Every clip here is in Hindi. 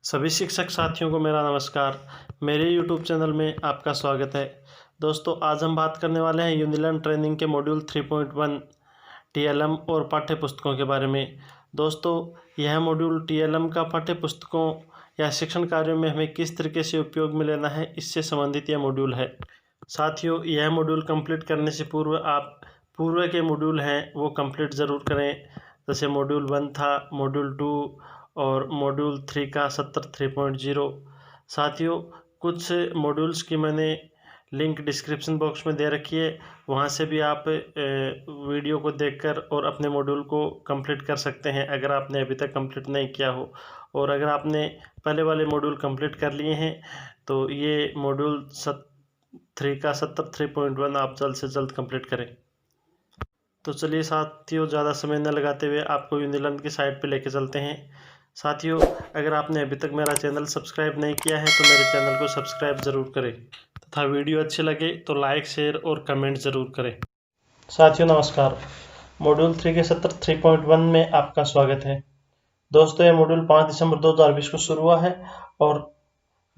सभी शिक्षक साथियों को मेरा नमस्कार। मेरे YouTube चैनल में आपका स्वागत है। दोस्तों, आज हम बात करने वाले हैं यूनिलर्न ट्रेनिंग के मॉड्यूल 3.1 TLM और पाठ्य पुस्तकों के बारे में। दोस्तों, यह मॉड्यूल TLM का पाठ्य पुस्तकों या शिक्षण कार्यों में हमें किस तरीके से उपयोग में लेना है, इससे संबंधित यह मॉड्यूल है। साथियों, यह मॉड्यूल कंप्लीट करने से पूर्व आप पूर्व के मॉड्यूल हैं वो कंप्लीट ज़रूर करें। जैसे मॉड्यूल 1 था, मॉड्यूल 2 और मॉड्यूल 3 का सत्र 3.0। साथियों, कुछ मॉड्यूल्स की मैंने लिंक डिस्क्रिप्शन बॉक्स में दे रखी है, वहाँ से भी आप वीडियो को देखकर और अपने मॉड्यूल को कंप्लीट कर सकते हैं अगर आपने अभी तक कंप्लीट नहीं किया हो। और अगर आपने पहले वाले मॉड्यूल कंप्लीट कर लिए हैं तो ये मॉड्यूल 3 का सत्र 3.1 आप जल्द से जल्द कंप्लीट करें। तो चलिए साथियों, ज़्यादा समय न लगाते हुए आपको यूनिलर्न की साइट पे लेके चलते हैं। साथियों, अगर आपने अभी तक मेरा चैनल सब्सक्राइब नहीं किया है तो मेरे चैनल को सब्सक्राइब ज़रूर करें तथा वीडियो अच्छे लगे तो लाइक, शेयर और कमेंट ज़रूर करें। साथियों नमस्कार, मॉड्यूल 3 के सत्र 3.1 में आपका स्वागत है। दोस्तों, ये मॉड्यूल 5 दिसंबर 2020 को शुरू हुआ है और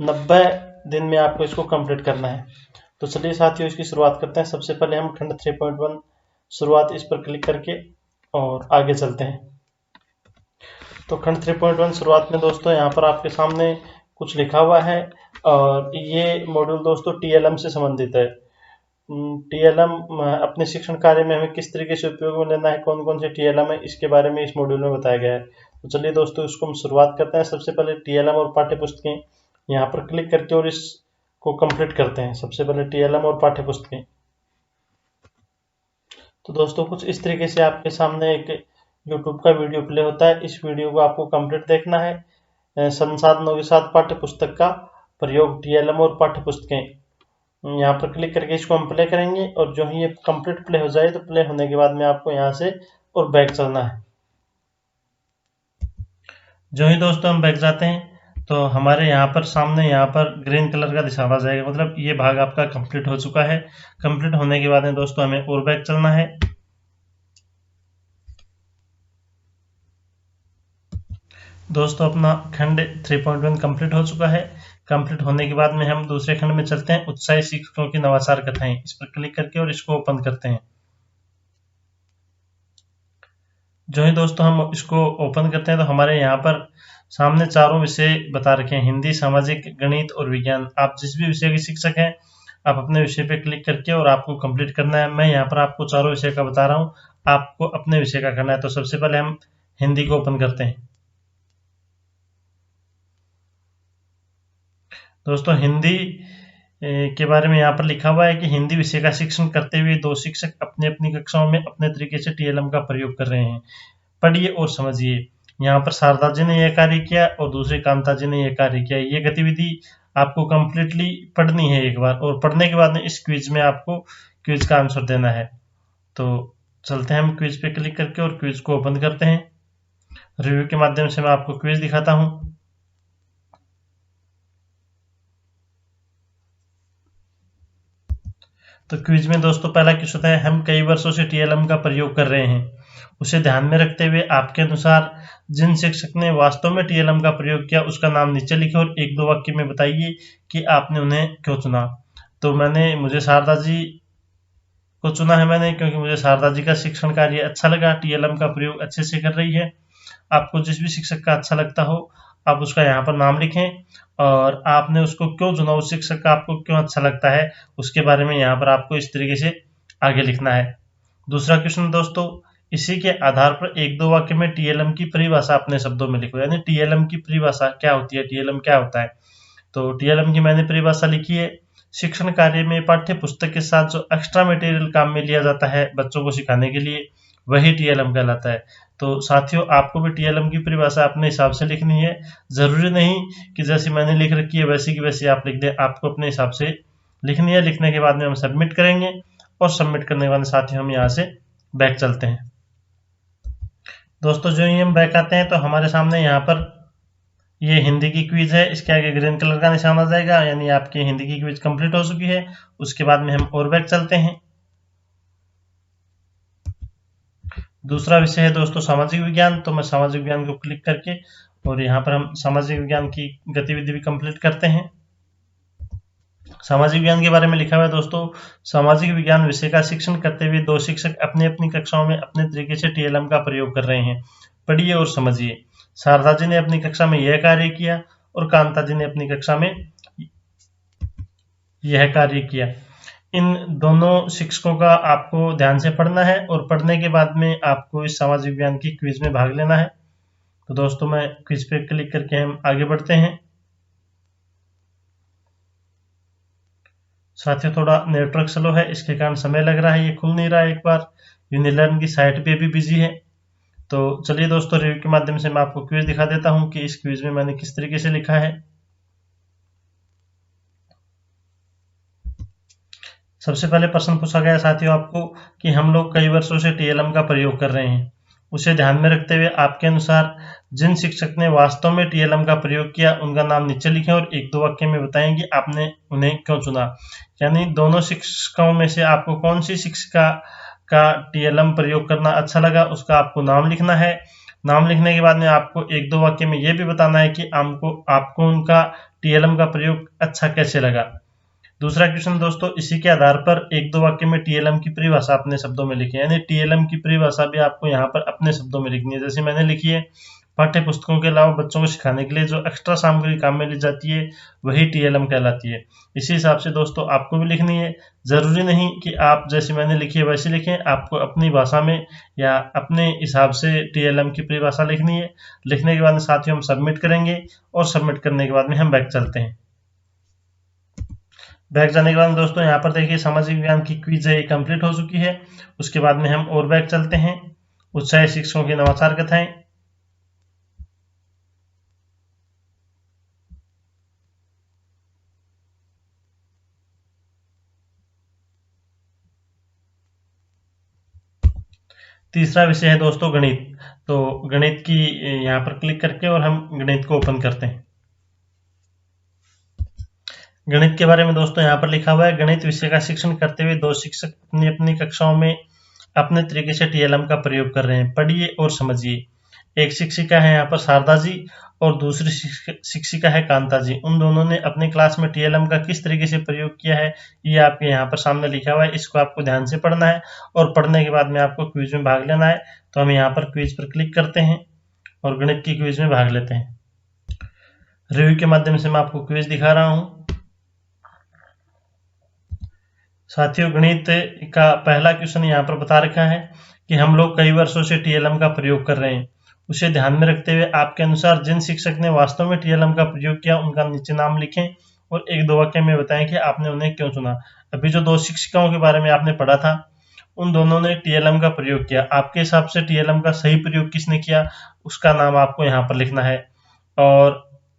90 दिन में आपको इसको कंप्लीट करना है। तो चलिए साथियों, इसकी शुरुआत करते हैं। सबसे पहले हम खंड 3.1 शुरुआत इस पर क्लिक करके और आगे चलते हैं। तो खंड 3.1 शुरुआत में दोस्तों यहाँ पर आपके सामने कुछ लिखा हुआ है और ये मॉड्यूल दोस्तों TLM से संबंधित है। TLM अपने शिक्षण कार्य में हमें किस तरीके से उपयोग में लेना है, कौन कौन से TLM है, इसके बारे में इस मॉड्यूल में बताया गया है। तो चलिए दोस्तों, इसको हम शुरुआत करते हैं। सबसे पहले TLM और पाठ्य पुस्तकें यहाँ पर क्लिक करके और इसको कंप्लीट करते हैं। सबसे पहले TLM और पाठ्य पुस्तकें। तो दोस्तों, कुछ इस तरीके से आपके सामने एक YouTube का वीडियो प्ले होता है। इस वीडियो को आपको कंप्लीट देखना है। संसाधनों के साथ पाठ्य पुस्तक का प्रयोग, TLM और पाठ्य पुस्तकें। यहाँ पर क्लिक करके इसको हम प्ले करेंगे और जो ही ये कंप्लीट प्ले हो जाए तो प्ले होने के बाद में आपको यहाँ से और बैक चलना है। जो ही दोस्तों हम बैक जाते हैं तो हमारे यहाँ पर सामने यहाँ पर ग्रीन कलर का निशान आ जाएगा, मतलब ये भाग आपका कंप्लीट हो चुका है। कंप्लीट होने के बाद में दोस्तों हमें और बैक चलना है। दोस्तों, अपना खंड 3.1 कंप्लीट हो चुका है। कंप्लीट होने के बाद में हम दूसरे खंड में चलते हैं, उत्साही शिक्षकों की नवाचार कथाएं। इस पर क्लिक करके और इसको ओपन करते हैं। जो ही दोस्तों हम इसको ओपन करते हैं तो हमारे यहाँ पर सामने चारों विषय बता रखे हैं, हिंदी, सामाजिक, गणित और विज्ञान। आप जिस भी विषय के शिक्षक हैं आप अपने विषय पे क्लिक करके और आपको कंप्लीट करना है। मैं यहाँ पर आपको चारों विषय का बता रहा हूँ, आपको अपने विषय का करना है। तो सबसे पहले हम हिंदी को ओपन करते हैं। दोस्तों, हिंदी के बारे में यहाँ पर लिखा हुआ है कि हिंदी विषय का शिक्षण करते हुए 2 शिक्षक अपनी अपनी कक्षाओं में अपने तरीके से TLM का प्रयोग कर रहे हैं। पढ़िए और समझिए। यहाँ पर शारदा जी ने यह कार्य किया और दूसरे कांता जी ने यह कार्य किया। ये गतिविधि आपको कंप्लीटली पढ़नी है एक बार, और पढ़ने के बाद में इस क्विज में आपको क्विज का आंसर देना है। तो चलते हैं हम क्विज पे क्लिक करके और क्विज को ओपन करते हैं। रिव्यू के माध्यम से मैं आपको क्विज दिखाता हूँ। तो क्विज में दोस्तों पहला क्वेश्चन है, हम कई वर्षों से TLM का प्रयोग कर रहे हैं। उसे ध्यान में रखते हुए आपके अनुसार जिन शिक्षक ने वास्तव में TLM का प्रयोग किया उसका नाम नीचे लिखे और 1-2 वाक्य में बताइए कि आपने उन्हें क्यों चुना। तो मुझे शारदा जी को चुना है मैंने, क्योंकि मुझे शारदा जी का शिक्षण कार्य अच्छा लगा, TLM का प्रयोग अच्छे से कर रही है। आपको जिस भी शिक्षक का अच्छा लगता हो आप उसका यहाँ पर नाम लिखें और आपने उसको क्यों चुना, उस शिक्षक का आपको क्यों अच्छा लगता है, उसके बारे में यहाँ पर आपको इस तरीके से आगे लिखना है। दूसरा क्वेश्चन दोस्तों, इसी के आधार पर 1-2 वाक्य में TLM की परिभाषा अपने शब्दों में लिखो। यानी TLM की परिभाषा क्या होती है, TLM क्या होता है। तो TLM की मैंने परिभाषा लिखी है, शिक्षण कार्य में पाठ्य पुस्तक के साथ जो एक्स्ट्रा मटेरियल काम में लिया जाता है बच्चों को सिखाने के लिए, वही TLM कहलाता है। तो साथियों, आपको भी TLM की परिभाषा अपने हिसाब से लिखनी है। जरूरी नहीं कि जैसी मैंने लिख रखी है वैसी की वैसी आप लिख दें, आपको अपने हिसाब से लिखनी है। लिखने के बाद में हम सबमिट करेंगे और सबमिट करने के बाद साथियों हम यहाँ से बैक चलते हैं। दोस्तों, जो ही हम बैक आते हैं तो हमारे सामने यहाँ पर ये हिंदी की क्विज है, इसके आगे ग्रीन कलर का निशान आ जाएगा, यानी आपकी हिंदी की क्विज कंप्लीट हो चुकी है। उसके बाद में हम और बैक चलते हैं। दूसरा विषय है दोस्तों सामाजिक विज्ञान। तो मैं सामाजिक विज्ञान को क्लिक करके और यहाँ पर हम सामाजिक विज्ञान की गतिविधि भी कंप्लीट करते हैं। सामाजिक विज्ञान के बारे में लिखा हुआ है दोस्तों, सामाजिक विज्ञान विषय का शिक्षण करते हुए 2 शिक्षक अपनी अपनी कक्षाओं में अपने तरीके से टीएलएम का प्रयोग कर रहे हैं। पढ़िए और समझिए। शारदा जी ने अपनी कक्षा में यह कार्य किया और कांता जी ने अपनी कक्षा में यह कार्य किया। इन दोनों शिक्षकों का आपको ध्यान से पढ़ना है और पढ़ने के बाद में आपको इस सामाजिक विज्ञान की क्विज में भाग लेना है। तो दोस्तों मैं क्विज पे क्लिक करके हम आगे बढ़ते हैं। साथियों थोड़ा नेटवर्क स्लो है, इसके कारण समय लग रहा है, ये खुल नहीं रहा है। एक बार यूनिलर्न की साइट पे भी बिजी है। तो चलिए दोस्तों, रिव्यू के माध्यम से मैं आपको क्विज दिखा देता हूं कि इस क्विज में मैंने किस तरीके से लिखा है। सबसे पहले प्रश्न पूछा गया साथियों आपको कि हम लोग कई वर्षों से टीएलएम का प्रयोग कर रहे हैं। उसे ध्यान में रखते हुए आपके अनुसार जिन शिक्षक ने वास्तव में टीएलएम का प्रयोग किया उनका नाम नीचे लिखें और 1-2 वाक्य में बताएं कि आपने उन्हें क्यों चुना। यानी दोनों शिक्षकों में से आपको कौन सी शिक्षिका का टीएलएम प्रयोग करना अच्छा लगा, उसका आपको नाम लिखना है। नाम लिखने के बाद में आपको 1-2 वाक्य में यह भी बताना है कि आपको उनका टीएलएम का प्रयोग अच्छा कैसे लगा। दूसरा क्वेश्चन दोस्तों, इसी के आधार पर 1-2 वाक्य में टीएलएम की परिभाषा अपने शब्दों में लिखी है। यानी टीएलएम की परिभाषा भी आपको यहाँ पर अपने शब्दों में लिखनी है। जैसे मैंने लिखी है, पाठ्य पुस्तकों के अलावा बच्चों को सिखाने के लिए जो एक्स्ट्रा सामग्री काम में ली जाती है वही टीएलएम कहलाती है। इसी हिसाब से दोस्तों आपको भी लिखनी है। जरूरी नहीं कि आप जैसे मैंने लिखी है वैसे लिखें, आपको अपनी भाषा में या अपने हिसाब से टीएलएम की परिभाषा लिखनी है। लिखने के बाद साथियों हम सबमिट करेंगे और सबमिट करने के बाद में हम बैक चलते हैं। बैक जाने के बाद दोस्तों यहाँ पर देखिए सामाजिक विज्ञान की क्विज है, कंप्लीट हो चुकी है। उसके बाद में हम और बैक चलते हैं। उत्साही शिक्षकों की नवाचार कथाएं। तीसरा विषय है दोस्तों गणित। तो गणित की यहाँ पर क्लिक करके और हम गणित को ओपन करते हैं। गणित के बारे में दोस्तों यहाँ पर लिखा हुआ है, गणित विषय का शिक्षण करते हुए 2 शिक्षक अपनी अपनी कक्षाओं में अपने तरीके से टीएलएम का प्रयोग कर रहे हैं। पढ़िए और समझिए। एक शिक्षिका है यहाँ पर शारदा जी और दूसरी शिक्षिका है कांता जी। उन दोनों ने अपने क्लास में टीएलएम का किस तरीके से प्रयोग किया है ये आपके यहाँ पर सामने लिखा हुआ है। इसको आपको ध्यान से पढ़ना है और पढ़ने के बाद में आपको क्विज में भाग लेना है। तो हम यहाँ पर क्विज पर क्लिक करते हैं और गणित की क्विज में भाग लेते हैं। रिव्यू के माध्यम से मैं आपको क्विज दिखा रहा हूँ। साथियों गणित का पहला क्वेश्चन यहाँ पर बता रखा है कि हम लोग कई वर्षों से टीएलएम का प्रयोग कर रहे हैं। उसे ध्यान में रखते हुए आपके अनुसार जिन शिक्षक ने वास्तव में टीएलएम का प्रयोग किया उनका नीचे नाम लिखें और 1-2 वाक्य में बताएं कि आपने उन्हें क्यों चुना। अभी जो 2 शिक्षिकाओं के बारे में आपने पढ़ा था उन दोनों ने टीएलएम का प्रयोग किया। आपके हिसाब से टीएलएम का सही प्रयोग किसने किया उसका नाम आपको यहाँ पर लिखना है और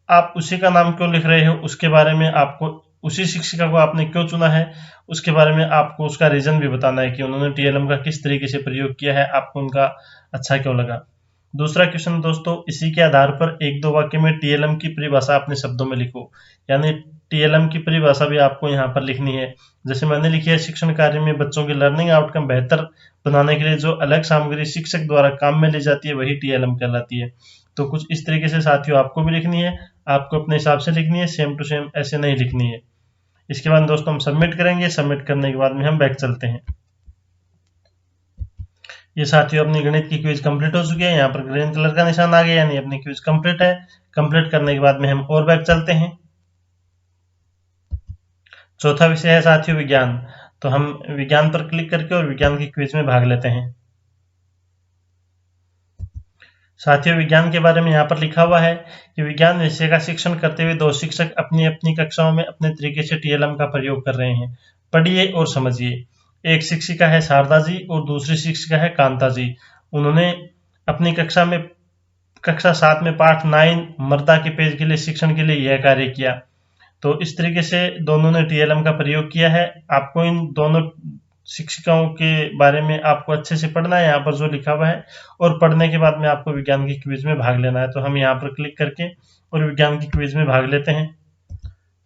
आप उसी का नाम क्यों लिख रहे हो उसके बारे में आपको, उसी शिक्षिका को आपने क्यों चुना है उसके बारे में आपको उसका रीजन भी बताना है कि उन्होंने टीएलएम का किस तरीके से प्रयोग किया है, आपको उनका अच्छा क्यों लगा। दूसरा क्वेश्चन दोस्तों, इसी के आधार पर 1-2 वाक्य में टीएलएम की परिभाषा अपने शब्दों में लिखो। यानी टीएलएम की परिभाषा भी आपको यहाँ पर लिखनी है। जैसे मैंने लिखी है, शिक्षण कार्य में बच्चों के लर्निंग आउटकम बेहतर बनाने के लिए जो अलग सामग्री शिक्षक द्वारा काम में ली जाती है वही टीएलएम कहलाती है। तो कुछ इस तरीके से साथियों आपको भी लिखनी है, आपको अपने हिसाब से लिखनी है, सेम टू सेम ऐसे नहीं लिखनी है। इसके बाद दोस्तों हम सबमिट करेंगे। सबमिट करने के बाद में हम बैक चलते हैं। ये साथियों अपनी गणित की क्विज कंप्लीट हो चुकी है। यहाँ पर ग्रीन कलर का निशान आ गया यानी अपनी क्विज कंप्लीट है। कंप्लीट करने के बाद में हम और बैक चलते हैं। चौथा विषय है साथियों विज्ञान। तो हम विज्ञान पर क्लिक करके और विज्ञान की क्विज में भाग लेते हैं। साथियों विज्ञान के बारे में यहाँ पर लिखा हुआ है कि विज्ञान विषय का शिक्षण करते हुए 2 शिक्षक अपनी अपनी कक्षाओं में अपने तरीके से टीएलएम का प्रयोग कर रहे हैं। पढ़िए और समझिए। एक शिक्षिका है शारदा जी और दूसरी शिक्षिका है कांता जी। उन्होंने अपनी कक्षा 7 में पाठ 9 मर्दा के पेज के लिए शिक्षण के लिए यह कार्य किया। तो इस तरीके से दोनों ने टीएलएम का प्रयोग किया है। आपको इन दोनों शिक्षिकाओं के बारे में आपको अच्छे से पढ़ना है यहाँ पर जो लिखा हुआ है और पढ़ने के बाद में आपको विज्ञान की क्विज में भाग लेना है। तो हम यहाँ पर क्लिक करके और विज्ञान की क्विज में भाग लेते हैं।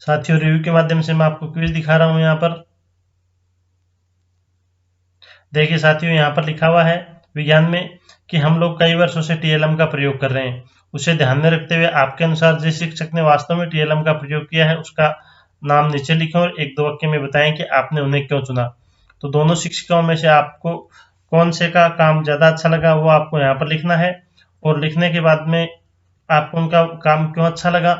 साथियों रिव्यू के माध्यम से मैं आपको क्विज दिखा रहा हूँ। यहाँ पर देखिए साथियों यहाँ पर लिखा हुआ है विज्ञान में कि हम लोग कई वर्षों से टीएलएम का प्रयोग कर रहे हैं। उसे ध्यान में रखते हुए आपके अनुसार जिस शिक्षक ने वास्तव में टीएलएम का प्रयोग किया है उसका नाम नीचे लिखें और 1-2 वाक्य में बताएं कि आपने उन्हें क्यों चुना। तो दोनों शिक्षिकाओं में से आपको कौन से का काम ज़्यादा अच्छा लगा वो आपको यहाँ पर लिखना है, और लिखने के बाद में आपको उनका काम क्यों अच्छा लगा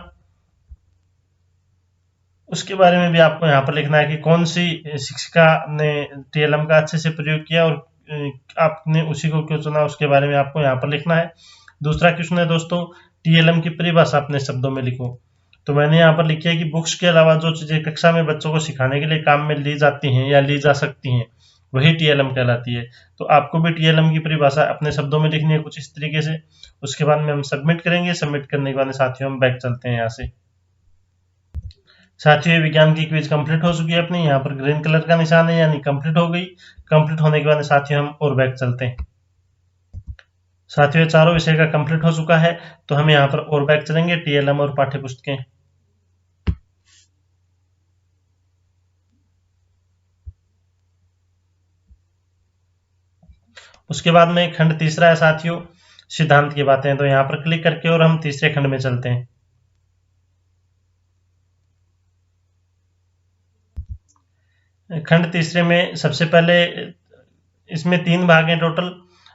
उसके बारे में भी आपको यहाँ पर लिखना है कि कौन सी शिक्षिका ने टीएलएम का अच्छे से प्रयोग किया और आपने उसी को क्यों चुना उसके बारे में आपको यहाँ पर लिखना है। दूसरा क्वेश्चन है दोस्तों, टीएलएम की परिभाषा अपने शब्दों में लिखो। तो मैंने यहाँ पर लिखी है कि बुक्स के अलावा जो चीजें कक्षा में बच्चों को सिखाने के लिए काम में ली जाती हैं या ली जा सकती हैं वही टीएलएम कहलाती है। तो आपको भी टीएलएम की परिभाषा अपने शब्दों में लिखनी है कुछ इस तरीके से। उसके बाद में हम सबमिट करेंगे। सबमिट करने के बाद साथियों हम बैक चलते हैं यहाँ से। साथियों विज्ञान की क्विज कंप्लीट हो चुकी है अपनी, यहाँ पर ग्रीन कलर का निशान है यानी कंप्लीट हो गई। कंप्लीट होने के बाद साथियों हम और बैक चलते हैं। साथियों चारों विषय का कंप्लीट हो चुका है, तो हम यहाँ पर और बैक चलेंगे टीएलएम और पाठ्य पुस्तकें। उसके बाद में खंड तीसरा है साथियों, सिद्धांत की बातें। तो यहाँ पर क्लिक करके और हम तीसरे खंड में चलते हैं। खंड तीसरे में सबसे पहले इसमें 3 भाग हैं टोटल।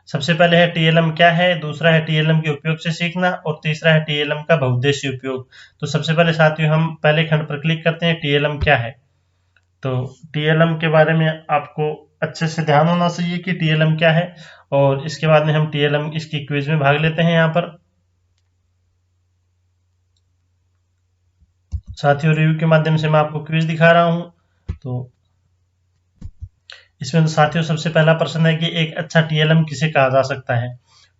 सबसे पहले है टीएलएम क्या है, दूसरा है टीएलएम के उपयोग से सीखना, और तीसरा है टीएलएम का बहुउद्देशीय उपयोग। तो सबसे पहले साथियों हम पहले खंड पर क्लिक करते हैं, टीएलएम क्या है। तो टीएलएम के बारे में आपको अच्छे से ध्यान होना चाहिए कि टीएलएम क्या है, और इसके बाद में हम टीएलएम इसकी क्विज में भाग लेते हैं। यहाँ पर साथियों रिव्यू के माध्यम से मैं आपको क्विज दिखा रहा हूं। तो इसमें तो साथियों सबसे पहला प्रश्न है कि एक अच्छा टीएलएम किसे कहा जा सकता है।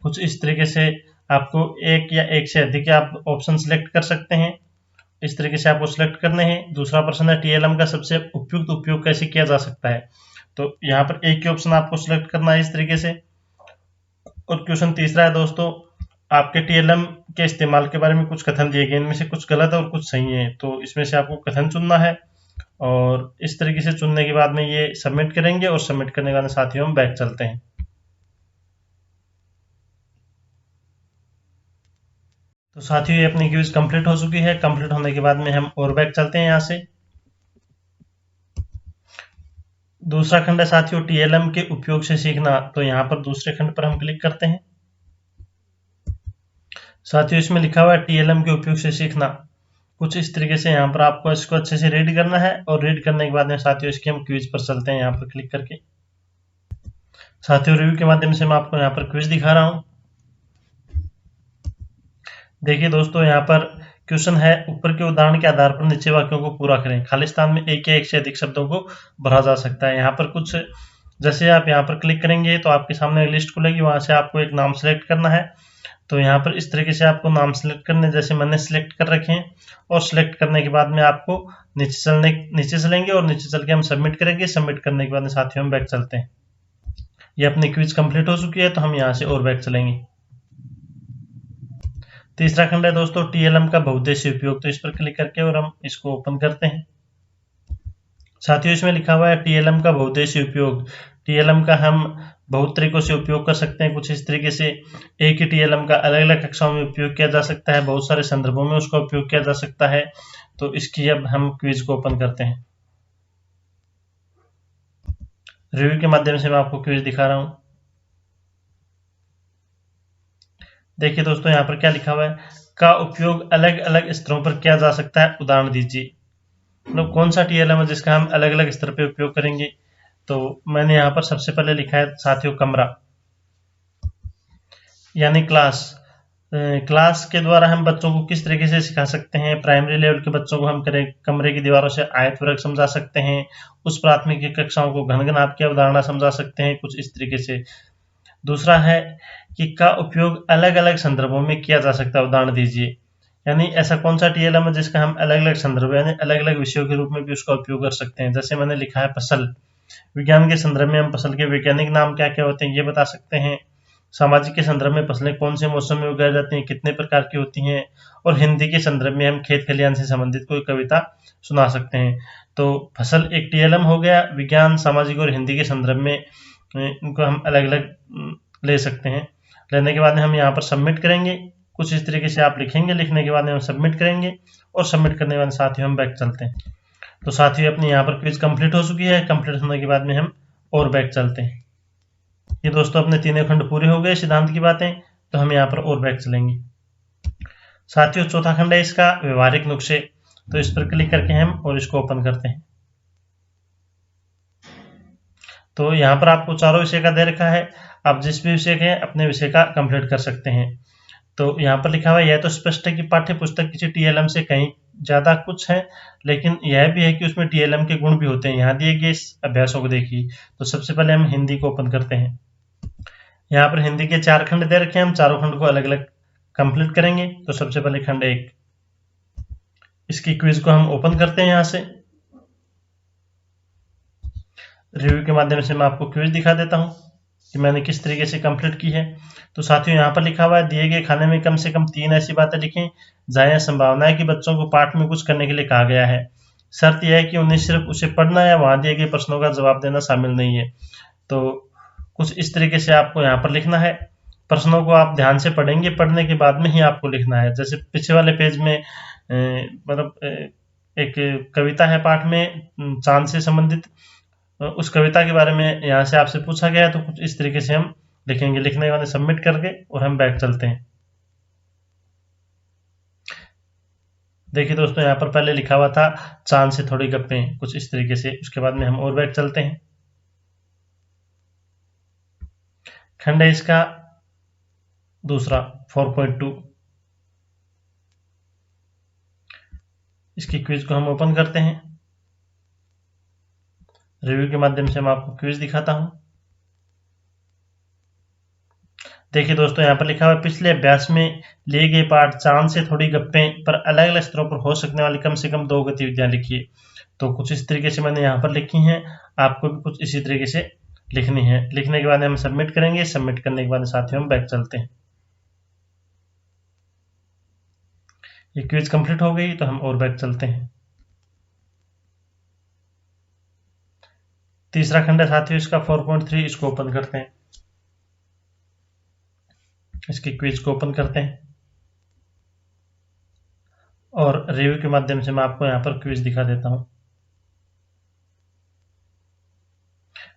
कुछ इस तरीके से आपको एक या एक से अधिक आप ऑप्शन सिलेक्ट कर सकते हैं, इस तरीके से आपको सिलेक्ट करने हैं। दूसरा प्रश्न है टीएलएम का सबसे उपयुक्त उपयोग कैसे किया जा सकता है। तो यहाँ पर एक ही ऑप्शन आपको सिलेक्ट करना है इस तरीके से। और क्वेश्चन तीसरा है दोस्तों, आपके टीएलएम के इस्तेमाल के बारे में कुछ कथन दिए गए, इनमें से कुछ गलत और कुछ सही है। तो इसमें से आपको कथन चुनना है, और इस तरीके से चुनने के बाद में ये सबमिट करेंगे, और सबमिट करने के बाद साथियों हम बैक चलते हैं। तो साथियों ये अपनी क्विज कंप्लीट हो चुकी है। कंप्लीट होने के बाद में हम और बैक चलते हैं यहाँ से। दूसरा खंड है साथियों टीएलएम के उपयोग से सीखना। तो यहाँ पर दूसरे खंड पर हम क्लिक करते हैं। साथियों इसमें लिखा हुआ है टीएलएम के उपयोग से सीखना। कुछ इस तरीके से यहाँ पर आपको इसको अच्छे से रीड करना है, और रीड करने के बाद में साथियों इसके हम क्विज पर चलते हैं यहाँ पर क्लिक करके। साथियों रिव्यू के माध्यम से मैं आपको यहाँ पर क्विज दिखा रहा हूँ। देखिए दोस्तों यहाँ पर क्वेश्चन है, ऊपर के उदाहरण के आधार पर नीचे वाक्यों को पूरा करें। खाली स्थान में एक या एक से अधिक शब्दों को भरा जा सकता है। यहाँ पर कुछ जैसे आप यहाँ पर क्लिक करेंगे तो आपके सामने एक लिस्ट खुलेगी, वहां से आपको एक नाम सेलेक्ट करना है। तो यहाँ पर इस तरीके से आपको नाम सेलेक्ट करने, जैसे मैंने सेलेक्ट कर रखे हैं, और सेलेक्ट करने के बाद में आपको नीचे चलेंगे और नीचे चल के हम सबमिट करेंगे। सबमिट करने के बाद में साथियों हम बैक चलते हैं। ये अपनी क्विज कंप्लीट हो चुकी है, तो हम यहाँ से और बैक चलेंगे। तीसरा खंड है दोस्तों टीएलएम का बहुउद्देशीय उपयोग। तो इस पर क्लिक करके और हम इसको ओपन करते हैं। साथियों इसमें लिखा हुआ है टीएलएम का बहुउद्देशीय उपयोग। टीएलएम का हम बहुत तरीकों से उपयोग कर सकते हैं। कुछ इस तरीके से एक ही टीएलएम का अलग अलग कक्षाओं में उपयोग किया जा सकता है, बहुत सारे संदर्भों में उसका उपयोग किया जा सकता है। तो इसकी अब हम क्विज को ओपन करते हैं। रिव्यू के माध्यम से मैं आपको क्विज दिखा रहा हूं। देखिए दोस्तों यहाँ पर क्या लिखा हुआ है, का उपयोग अलग अलग स्तरों पर किया जा सकता है, उदाहरण दीजिए। मतलब कौन सा टीएलएम है जिसका हम अलग अलग स्तर पे उपयोग करेंगे। तो मैंने यहाँ पर सबसे पहले लिखा है साथियों कमरा, यानी क्लास। क्लास के द्वारा हम बच्चों को किस तरीके से सिखा सकते हैं। प्राइमरी लेवल के बच्चों को हम कमरे की दीवारों से आयत वर्ग समझा सकते हैं, उस प्राथमिक कक्षाओं को घन घनाभ की अवधारणा समझा सकते हैं, कुछ इस तरीके से। दूसरा है कि का उपयोग अलग अलग संदर्भों में किया जा सकता है, उदाहरण दीजिए। यानी ऐसा कौन सा टीएलएम है जिसका हम अलग अलग संदर्भ यानी अलग अलग विषयों के रूप में भी उसका उपयोग कर सकते हैं। जैसे मैंने लिखा है फसल। विज्ञान के संदर्भ में हम फसल के वैज्ञानिक नाम क्या क्या होते हैं ये बता सकते हैं। सामाजिक के संदर्भ में फसलें कौन से मौसम में उगाई जाती हैं, कितने प्रकार की होती हैं। और हिंदी के संदर्भ में हम खेत खलिहान से संबंधित कोई कविता सुना सकते हैं। तो फसल एक टीएलएम हो गया। विज्ञान, सामाजिक और हिंदी के संदर्भ में इनको हम अलग अलग ले सकते हैं। लेने के बाद हम यहाँ पर सबमिट करेंगे। कुछ इस तरीके से आप लिखेंगे। लिखने के बाद हम सबमिट करेंगे और सबमिट करने के बाद साथियों हम बैक चलते हैं। तो साथियों अपनी यहाँ पर क्विज कंप्लीट हो चुकी है। कंप्लीट होने के बाद में हम और बैक चलते हैं। ये दोस्तों अपने तीनों खंड पूरे हो गए सिद्धांत की बातें, तो हम यहाँ पर और बैक चलेंगे। साथियों चौथा खंड है इसका व्यवहारिक नुस्खे, तो इस पर क्लिक करके हम और इसको ओपन करते हैं। तो यहाँ पर आपको चारों विषय का दे रखा है, आप जिस भी विषय के अपने विषय का कंप्लीट कर सकते हैं। तो यहाँ पर लिखा हुआ है, यह तो स्पष्ट है कि पाठ्य पुस्तक किसी टीएलएम से कहीं ज्यादा कुछ है, लेकिन यह भी है कि उसमें टीएलएम के गुण भी होते हैं। यहाँ दिए गए इस अभ्यासों को देखिए। तो सबसे पहले हम हिंदी को ओपन करते हैं। यहाँ पर हिंदी के 4 खंड दे रखे हैं, हम चारों खंड को अलग अलग कंप्लीट करेंगे। तो सबसे पहले खंड 1, इसकी क्विज को हम ओपन करते हैं। यहाँ से रिव्यू के माध्यम से मैं आपको क्विज दिखा देता हूँ कि मैंने किस तरीके से कंप्लीट की है। तो साथियों यहाँ पर लिखा हुआ है, दिए गए खाने में कम से कम 3 ऐसी बातें लिखें जहाँ यह संभावना है कि बच्चों को पाठ में कुछ करने के लिए कहा गया है। शर्त यह है कि उन्हें सिर्फ उसे पढ़ना या वहां दिए गए प्रश्नों का जवाब देना शामिल नहीं है। तो कुछ इस तरीके से आपको यहाँ पर लिखना है। प्रश्नों को आप ध्यान से पढ़ेंगे, पढ़ने के बाद में ही आपको लिखना है। जैसे पीछे वाले पेज में एक कविता है पाठ में चांद से संबंधित, उस कविता के बारे में यहाँ से आपसे पूछा गया है। तो कुछ इस तरीके से हम लिखेंगे। लिखने के बाद सबमिट करके और हम बैक चलते हैं। देखिए दोस्तों यहाँ पर पहले लिखा हुआ था चांद से थोड़ी गप्पें, कुछ इस तरीके से। उसके बाद में हम और बैक चलते हैं। खंड है इसका दूसरा 4.2, इसकी क्विज को हम ओपन करते हैं। रिव्यू के माध्यम से मैं आपको क्विज दिखाता हूं। देखिए दोस्तों यहाँ पर लिखा हुआ है, पिछले अभ्यास में लिए गए पाठ चांद से थोड़ी गप्पें पर अलग अलग स्तरों पर हो सकने वाली कम से कम 2 गतिविधियां लिखिए। तो कुछ इस तरीके से मैंने यहाँ पर लिखी हैं, आपको भी कुछ इसी तरीके से लिखनी है। लिखने के बाद हम सबमिट करेंगे। सबमिट करने के बाद साथियों हम बैक चलते हैं। ये क्विज कंप्लीट हो गई, तो हम और बैक चलते हैं। तीसरा खंड है साथियों इसका 4.3, इसको ओपन करते हैं। इसकी क्विज को ओपन करते हैं और रिव्यू के माध्यम से मैं आपको यहाँ पर क्विज दिखा देता हूँ।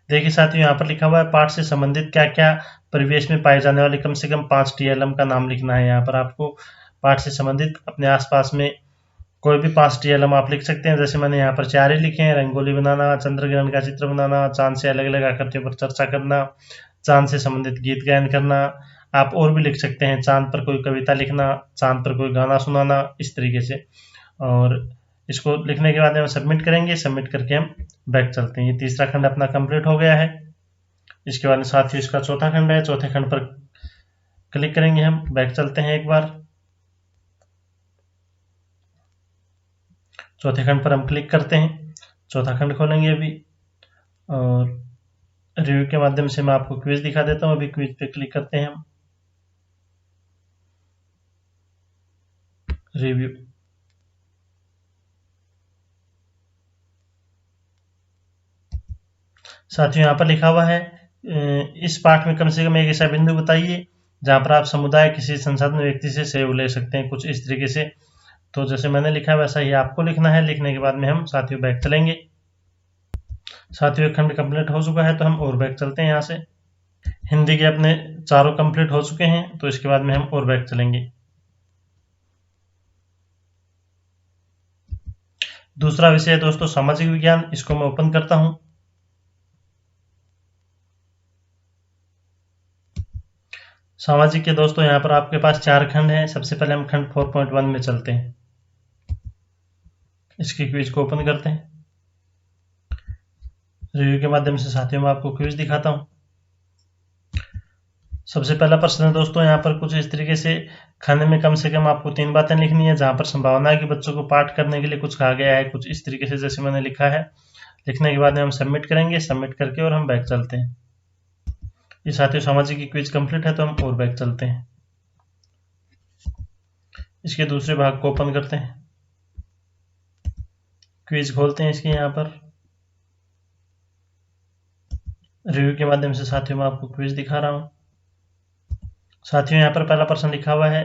देखिए साथियों यहाँ पर लिखा हुआ है, पाठ से संबंधित क्या क्या परिवेश में पाए जाने वाले कम से कम 5 टीएलएम का नाम लिखना है। यहाँ पर आपको पाठ से संबंधित अपने आसपास में कोई भी 5 टीएलएम आप लिख सकते हैं। जैसे मैंने यहाँ पर 4 ही लिखे हैं, रंगोली बनाना, चंद्र ग्रहण का चित्र बनाना, चांद से अलग अलग आकृतियों पर चर्चा करना, चांद से संबंधित गीत गायन करना। आप और भी लिख सकते हैं, चांद पर कोई कविता लिखना, चांद पर कोई गाना सुनाना, इस तरीके से। और इसको लिखने के बाद हम सबमिट करेंगे। सबमिट करके हम बैक चलते हैं। ये तीसरा खंड अपना कंप्लीट हो गया है। इसके बाद साथियों इसका चौथा खंड है। चौथे खंड पर क्लिक करेंगे, हम बैक चलते हैं एक बार। चौथे खंड पर हम क्लिक करते हैं। चौथा खंड खोलेंगे अभी और रिव्यू के माध्यम से मैं आपको क्विज दिखा देता हूँ। अभी क्विज पे क्लिक करते हैं हम। रिव्यू, साथियों यहाँ पर लिखा हुआ है, इस पाठ में कम से कम एक ऐसा बिंदु बताइए जहां पर आप समुदाय किसी संसाधन व्यक्ति से सहयोग ले सकते हैं, कुछ इस तरीके से। तो जैसे मैंने लिखा है वैसा ही आपको लिखना है। लिखने के बाद में हम साथियों बैक चलेंगे। साथियों एक खंड कंप्लीट हो चुका है, तो हम और बैक चलते हैं। यहाँ से हिंदी के अपने चारों कंप्लीट हो चुके हैं, तो इसके बाद में हम और बैक चलेंगे। दूसरा विषय है दोस्तों सामाजिक विज्ञान, इसको मैं ओपन करता हूं। सामाजिक के दोस्तों यहाँ पर आपके पास 4 खंड हैं। सबसे पहले हम खंड 4.1 में चलते हैं। इसकी क्विज को ओपन करते हैं। रिव्यू के माध्यम से साथियों मैं आपको क्विज दिखाता हूं। सबसे पहला प्रश्न है दोस्तों यहाँ पर कुछ इस तरीके से, खाने में कम से कम आपको 3 बातें लिखनी है जहां पर संभावना है कि बच्चों को पाठ करने के लिए कुछ कहा गया है, कुछ इस तरीके से जैसे मैंने लिखा है। लिखने के बाद हम सबमिट करेंगे। सबमिट करके और हम बैक चलते हैं। ये साथियों सामाजिक की क्विज कंप्लीट है, तो हम और बैक चलते हैं। इसके दूसरे भाग को ओपन करते हैं। क्विज खोलते हैं इसके यहाँ पर। रिव्यू के माध्यम से साथियों मैं आपको क्विज दिखा रहा हूँ। साथियों यहाँ पर पहला प्रश्न लिखा हुआ है,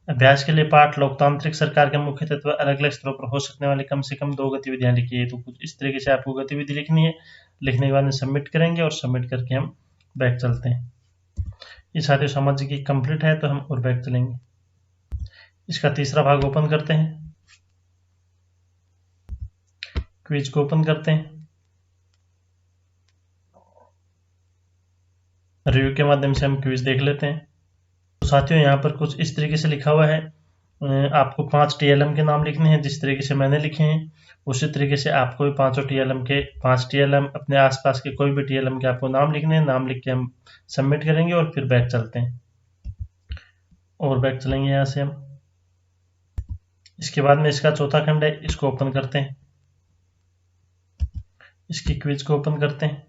अभ्यास के लिए पाठ लोकतांत्रिक सरकार के मुख्य तत्व अलग अलग स्तरों पर हो सकने वाली कम से कम 2 गतिविधियां लिखिए। तो कुछ इस तरीके से आपको गतिविधि लिखनी है। लिखने के बाद में सबमिट करेंगे और सबमिट करके हम बैक चलते हैं। ये साथियों समझ की कंप्लीट है, तो हम और बैक चलेंगे। इसका तीसरा भाग ओपन करते हैं, क्विज को ओपन करते हैं, रिव्यू के माध्यम से हम क्विज देख लेते हैं। तो साथियों यहाँ पर कुछ इस तरीके से लिखा हुआ है, आपको 5 TLM के नाम लिखने हैं। जिस तरीके से मैंने लिखे हैं उसी तरीके से आपको भी 5 TLM अपने आसपास के कोई भी TLM के आपको नाम लिखने हैं। नाम लिख के हम सबमिट करेंगे और फिर बैक चलते हैं और बैक चलेंगे यहाँ से हम। इसके बाद में इसका चौथा खंड है, इसको ओपन करते हैं, इसकी क्विज को ओपन करते हैं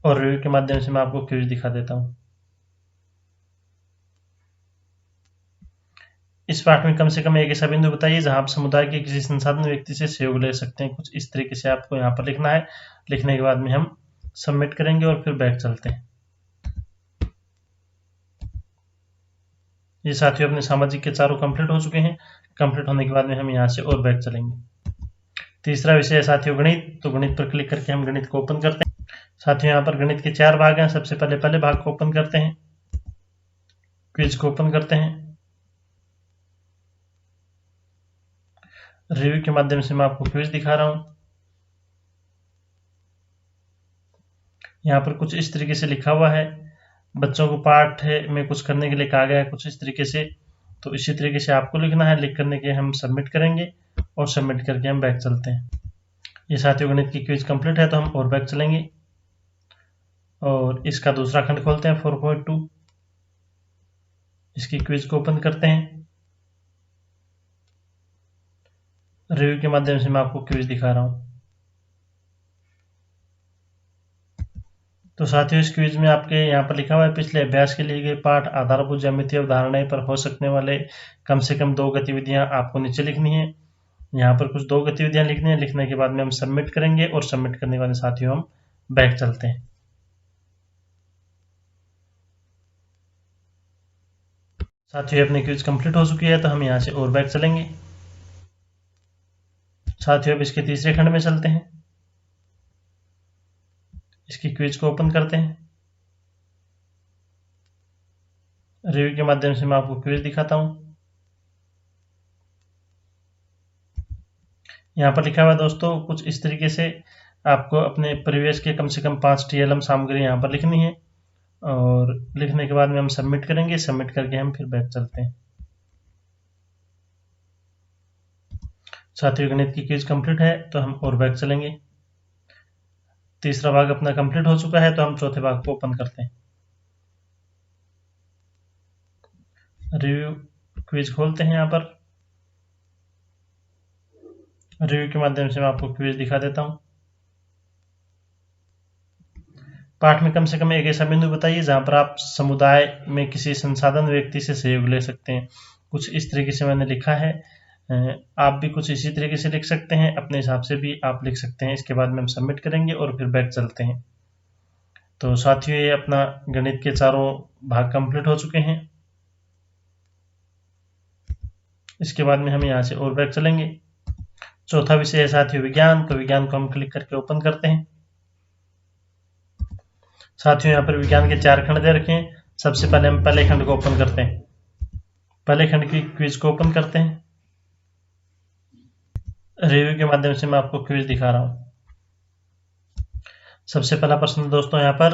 और रिव्यू के माध्यम से मैं आपको क्विज दिखा देता हूँ। इस पाठ में कम से कम एक ऐसा बिंदु बताइए जहां आप समुदाय के किसी संसाधन व्यक्ति से सहयोग ले सकते हैं। कुछ इस तरीके से आपको यहाँ पर लिखना है। लिखने के बाद में हम सबमिट करेंगे और फिर बैक चलते हैं। ये साथियों अपने सामाजिक के चारों कंप्लीट हो चुके हैं। कंप्लीट होने के बाद में हम यहाँ से और बैक चलेंगे। तीसरा विषय है साथियों गणित। तो गणित पर क्लिक करके हम गणित को ओपन करते हैं। साथियों यहाँ पर गणित के 4 भाग हैं। सबसे पहले भाग को ओपन करते हैं, क्विज को ओपन करते हैं, रिव्यू के माध्यम से मैं आपको क्विज दिखा रहा हूं। यहाँ पर कुछ इस तरीके से लिखा हुआ है, बच्चों को पाठ में कुछ करने के लिए कहा गया है कुछ इस तरीके से। तो इसी तरीके से आपको लिखना है। लिख करने के हम सबमिट करेंगे और सबमिट करके हम बैक चलते हैं। ये साथियों गणित की क्विज कंप्लीट है, तो हम और बैक चलेंगे और इसका दूसरा खंड खोलते हैं 4.2। इसकी क्विज को ओपन करते हैं, रिव्यू के माध्यम से मैं आपको क्विज दिखा रहा हूं। तो साथियों इस क्विज में आपके यहाँ पर लिखा हुआ है, पिछले अभ्यास के लिए गए पाठ आधारभूत ज्यामितीय अवधारणाएं पर हो सकने वाले कम से कम 2 गतिविधियां आपको नीचे लिखनी है। यहाँ पर कुछ 2 गतिविधियां लिखनी है। लिखने के बाद में हम सबमिट करेंगे और सबमिट करने वाले साथियों हम बैक चलते हैं। साथियों अपनी क्विज कंप्लीट हो चुकी है, तो हम यहाँ से और बैक चलेंगे। साथियों अब इसके तीसरे खंड में चलते हैं, इसकी क्विज को ओपन करते हैं, रिव्यू के माध्यम से मैं आपको क्विज दिखाता हूं। यहाँ पर लिखा हुआ है दोस्तों कुछ इस तरीके से आपको अपने परिवेश के कम से कम 5 TLM सामग्री यहाँ पर लिखनी है और लिखने के बाद में हम सबमिट करेंगे। सबमिट करके हम फिर बैक चलते हैं। साथियों गणित की क्विज कंप्लीट है, तो हम और बैक चलेंगे। तीसरा भाग अपना कंप्लीट हो चुका है, तो हम चौथे भाग को ओपन करते हैं, रिव्यू क्विज खोलते हैं। यहाँ पर रिव्यू के माध्यम से मैं आपको क्विज दिखा देता हूं। पाठ में कम से कम एक ऐसा बिंदु बताइए जहां पर आप समुदाय में किसी संसाधन व्यक्ति से सहयोग ले सकते हैं। कुछ इस तरीके से मैंने लिखा है। आप भी कुछ इसी तरीके से लिख सकते हैं, अपने हिसाब से भी आप लिख सकते हैं। इसके बाद में हम सबमिट करेंगे और फिर बैक चलते हैं। तो साथियों ये अपना गणित के चारों भाग कंप्लीट हो चुके हैं। इसके बाद में हम यहाँ से और बैक चलेंगे। चौथा विषय है साथियों विज्ञान। तो विज्ञान को हम क्लिक करके ओपन करते हैं। साथियों यहाँ पर विज्ञान के 4 खंड दे रखे हैं। सबसे पहले हम पहले खंड को ओपन करते हैं, पहले खंड की क्विज को ओपन करते हैं, रिव्यू के माध्यम से मैं आपको क्विज दिखा रहा हूं। सबसे पहला प्रश्न दोस्तों यहाँ पर,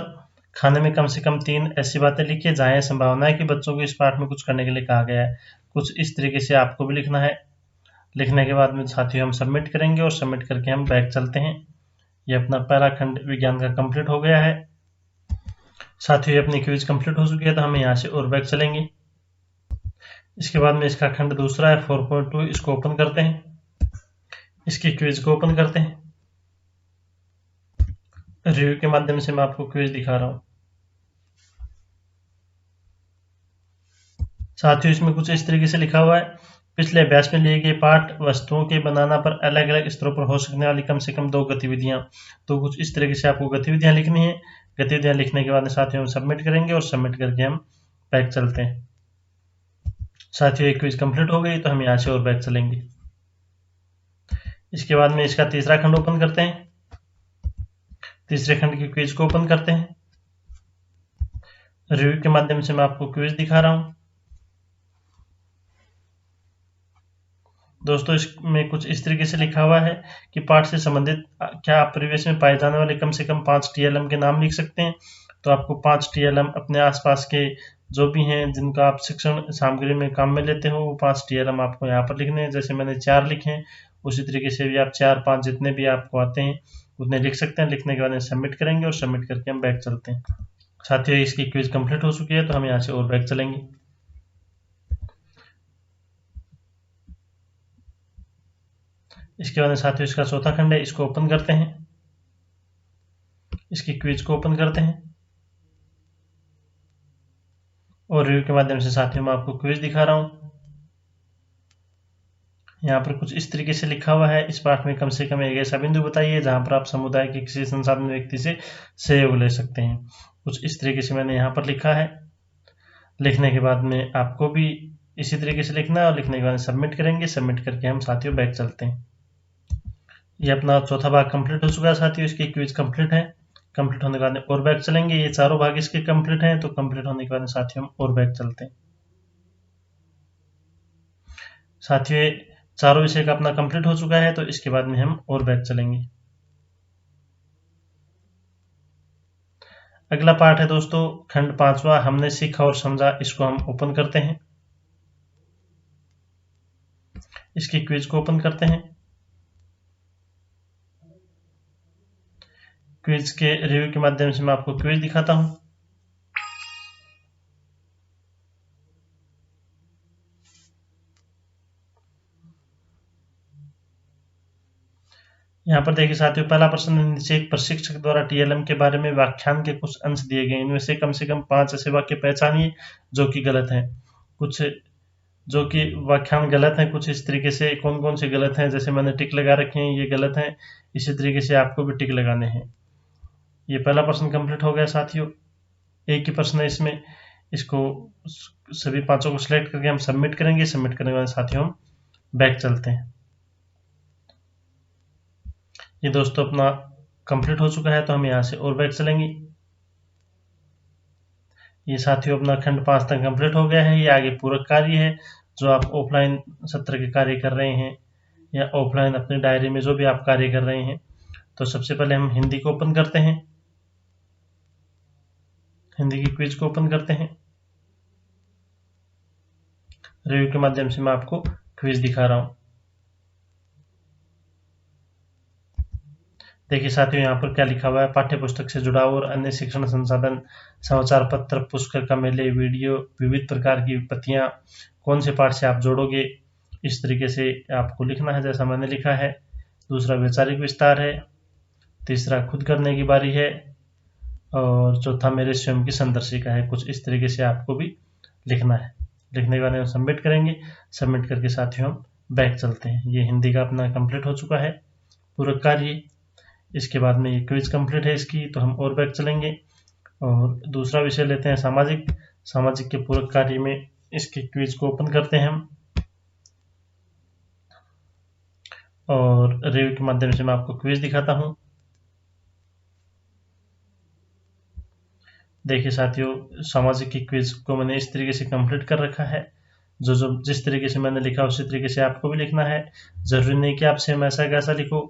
खाने में कम से कम 3 ऐसी बातें लिखिए जहां यह संभावना है कि बच्चों को इस पाठ में कुछ करने के लिए कहा गया है। कुछ इस तरीके से आपको भी लिखना है। लिखने के बाद में साथियों हम सबमिट करेंगे और सबमिट करके हम बैक चलते हैं। ये अपना पहला खंड विज्ञान का कंप्लीट हो गया है। साथियों अपनी क्विज कंप्लीट हो चुकी है, तो हम यहाँ से और बैक चलेंगे। इसके बाद में इसका खंड दूसरा है 4.2। इसको ओपन करते हैं, इसकी क्विज को ओपन करते हैं, रिव्यू के माध्यम से मैं आपको क्विज दिखा रहा हूं। साथियों इसमें कुछ इस तरीके से लिखा हुआ है, पिछले अभ्यास में लिए गए पाठ वस्तुओं के बनाना पर अलग अलग स्तरों पर हो सकने वाली कम से कम 2 गतिविधियां। तो कुछ इस तरीके से आपको गतिविधियां लिखनी है। गतिविधियां लिखने के बाद साथियों हम सबमिट करेंगे और सबमिट करके हम बैक चलते हैं। साथियों एक क्विज कंप्लीट हो गई तो हम यहाँ से और बैक चलेंगे। इसके बाद में इसका तीसरा खंड ओपन करते हैं। तीसरे खंड की क्विज को ओपन करते हैं। रिव्यू के माध्यम से मैं आपको क्विज दिखा रहा हूं। दोस्तों इसमें कुछ इस तरीके से लिखा हुआ है कि पाठ से संबंधित क्या आप परिवेश में पाए जाने वाले कम से कम 5 TLM के नाम लिख सकते हैं। तो आपको 5 TLM अपने आसपास के जो भी हैं जिनका आप शिक्षण सामग्री में काम में लेते हो, वो 5 TLM आपको यहाँ पर लिखने हैं। जैसे मैंने 4 लिखे हैं, उसी तरीके से भी आप 4-5 जितने भी आपको आते हैं उतने लिख सकते हैं। लिखने के बाद में सबमिट करेंगे और सबमिट करके हम बैक चलते हैं। साथियों इसकी क्विज कंप्लीट हो चुकी है तो हम यहाँ से और बैक चलेंगे। इसके बाद में साथियों इसका चौथा खंड है, इसको ओपन करते हैं। इसकी क्विज को ओपन करते हैं और रिव्यू के माध्यम से साथियों मैं आपको क्विज दिखा रहा हूं। यहाँ पर कुछ इस तरीके से लिखा हुआ है, इस पाठ में कम से कम एक ऐसा बिंदु बताइए जहां पर आप समुदाय के किसी संसाधन व्यक्ति से सहयोग ले सकते हैं। कुछ इस तरीके से मैंने यहाँ पर लिखा है। लिखने के बाद में आपको भी इसी तरीके से लिखना है और लिखने के बाद सबमिट करेंगे। सबमिट करके हम साथियों बैक चलते हैं। ये अपना चौथा भाग कंप्लीट हो चुका है साथियों, इसकी क्विज कंप्लीट है। कंप्लीट होने के बाद और बैक चलेंगे। ये चारों भाग इसके कंप्लीट हैं, तो कंप्लीट होने के बाद साथियों हम और बैक चलते हैं। साथियों चारों विषय का अपना कंप्लीट हो चुका है, तो इसके बाद में हम और बैक चलेंगे। अगला पार्ट है दोस्तों खंड 5वां, हमने सीखा और समझा। इसको हम ओपन करते हैं। इसकी क्विज को ओपन करते हैं। क्विज के रिव्यू के माध्यम से मैं आपको क्विज दिखाता हूं। यहाँ पर देखिए साथियों पहला प्रश्न नीचे एक प्रशिक्षक द्वारा TLM के बारे में व्याख्यान के कुछ अंश दिए गए। इनमें से कम 5 ऐसे वाक्य पहचानिए जो कि गलत हैं। कुछ जो कि व्याख्यान गलत है, कुछ इस तरीके से कौन कौन से गलत हैं, जैसे मैंने टिक लगा रखे हैं, ये गलत हैं। इसी तरीके से आपको भी टिक लगाने हैं। ये पहला प्रश्न कंप्लीट हो गया साथियों। एक ही प्रश्न है इसमें, इसको सभी पांचों को सिलेक्ट करके हम सबमिट करेंगे। सबमिट करने के बाद साथियों हम बैक चलते हैं। ये दोस्तों अपना कंप्लीट हो चुका है, तो हम यहाँ से और बैक चलेंगे। ये साथियों अपना खंड 5 तक कंप्लीट हो गया है। ये आगे पूरक कार्य है जो आप ऑफलाइन सत्र के कार्य कर रहे हैं या ऑफलाइन अपनी डायरी में जो भी आप कार्य कर रहे हैं। तो सबसे पहले हम हिंदी को ओपन करते हैं। हिंदी की क्विज को ओपन करते हैं। रिव्यू के माध्यम से मैं आपको क्विज दिखा रहा हूं। देखिए साथियों यहाँ पर क्या लिखा हुआ है, पाठ्य पुस्तक से जुड़ाव और अन्य शिक्षण संसाधन, समाचार पत्र, पुस्तक का मेले, वीडियो, विविध प्रकार की विपत्तियां, कौन से पाठ से आप जोड़ोगे, इस तरीके से आपको लिखना है जैसा मैंने लिखा है। दूसरा वैचारिक विस्तार है। तीसरा खुद करने की बारी है और चौथा मेरे स्वयं की संदर्शिका है। कुछ इस तरीके से आपको भी लिखना है। लिखने के बाद हम सबमिट करेंगे। सबमिट करके साथियों हम बैक चलते हैं। ये हिंदी का अपना कंप्लीट हो चुका है पूरक कार्य। इसके बाद में ये क्विज कंप्लीट है इसकी, तो हम और बैक चलेंगे और दूसरा विषय लेते हैं सामाजिक। सामाजिक के पूरक कार्य में इसके क्विज को ओपन करते हैं हम और रिव्यू के माध्यम से मैं आपको क्विज दिखाता हूं। देखिए साथियों सामाजिक की क्विज को मैंने इस तरीके से कंप्लीट कर रखा है। जो जिस तरीके से मैंने लिखा उसी तरीके से आपको भी लिखना है। जरूरी नहीं कि आप सेम ऐसा कैसा लिखो,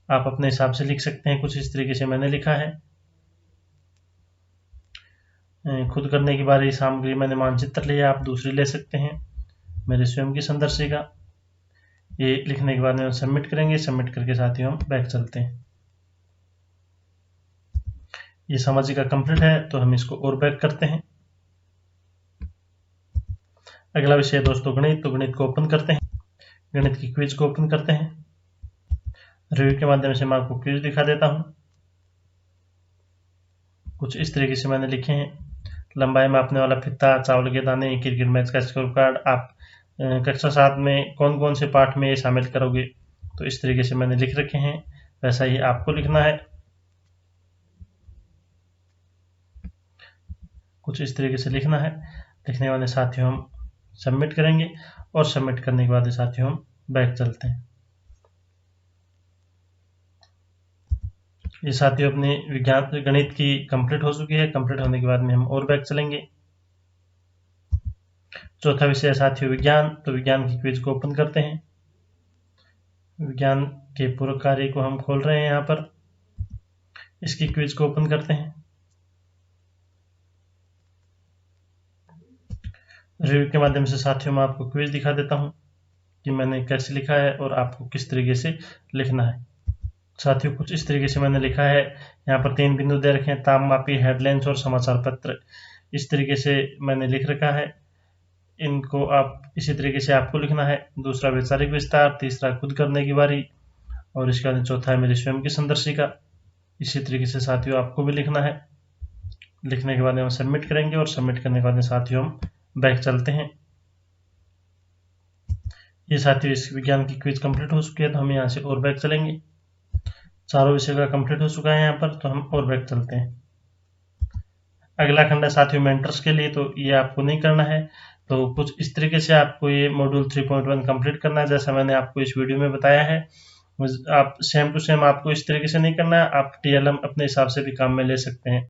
आप अपने हिसाब से लिख सकते हैं। कुछ इस तरीके से मैंने लिखा है। खुद करने की बारी सामग्री मैंने मानचित्र लिया, आप दूसरी ले सकते हैं, मेरे स्वयं की संदर्शिका। ये लिखने के बाद में सबमिट करेंगे। सबमिट करके साथियों हम बैक चलते हैं। ये सामाजिक का कंप्लीट है, तो हम इसको और बैक करते हैं। अगला विषय है दोस्तों गणित। तो गणित को ओपन करते हैं। गणित की क्विज को ओपन करते हैं। रिव्यू के माध्यम से मैं आपको क्विज दिखा देता हूं। कुछ इस तरीके से मैंने लिखे हैं। लंबाई मापने वाला फीता, चावल के दाने, क्रिकेट मैच का स्कोर कार्ड। आप कक्षा 7 में कौन कौन से पाठ में ये शामिल करोगे, तो इस तरीके से मैंने लिख रखे हैं, वैसा ही आपको लिखना है। कुछ इस तरीके से लिखना है। लिखने वाले साथियों हम सबमिट करेंगे और सबमिट करने के बाद साथियों हम बैक चलते हैं। ये साथियों अपनी विज्ञान गणित की कंप्लीट हो चुकी है। कंप्लीट होने के बाद में हम और बैक चलेंगे। चौथा विषय साथियों विज्ञान, तो विज्ञान की क्विज को ओपन करते हैं। विज्ञान के पूरक कार्य को हम खोल रहे हैं यहाँ पर, इसकी क्विज को ओपन करते हैं। रिव्यू के माध्यम से साथियों मैं आपको क्विज दिखा देता हूँ कि मैंने कैसे लिखा है और आपको किस तरीके से लिखना है। साथियों कुछ इस तरीके से मैंने लिखा है। यहाँ पर 3 बिंदु दे रखे हैं, तापमापी, हेडलाइंस और समाचार पत्र। इस तरीके से मैंने लिख रखा है। इनको आप इसी तरीके से आपको लिखना है। दूसरा वैचारिक विस्तार, तीसरा खुद करने की बारी और इसके बाद चौथा है मेरी स्वयं की संदर्शिका। इसी तरीके से साथियों आपको भी लिखना है। लिखने के बाद हम सबमिट करेंगे और सबमिट करने के बाद साथियों हम बैक चलते हैं। ये साथियों इस विज्ञान की क्विज कंप्लीट हो चुकी है, तो हम यहाँ से और बैक चलेंगे। चारों विषय का कंप्लीट हो चुका है यहाँ पर, तो हम और बैक चलते हैं। अगला खंड है साथियों मेंटर्स के लिए, तो ये आपको नहीं करना है। तो कुछ इस तरीके से आपको ये मॉड्यूल 3.1 कंप्लीट करना है, जैसा मैंने आपको इस वीडियो में बताया है। आप सेम टू सेम आपको इस तरीके से नहीं करना है, आप TLM अपने हिसाब से भी काम में ले सकते हैं।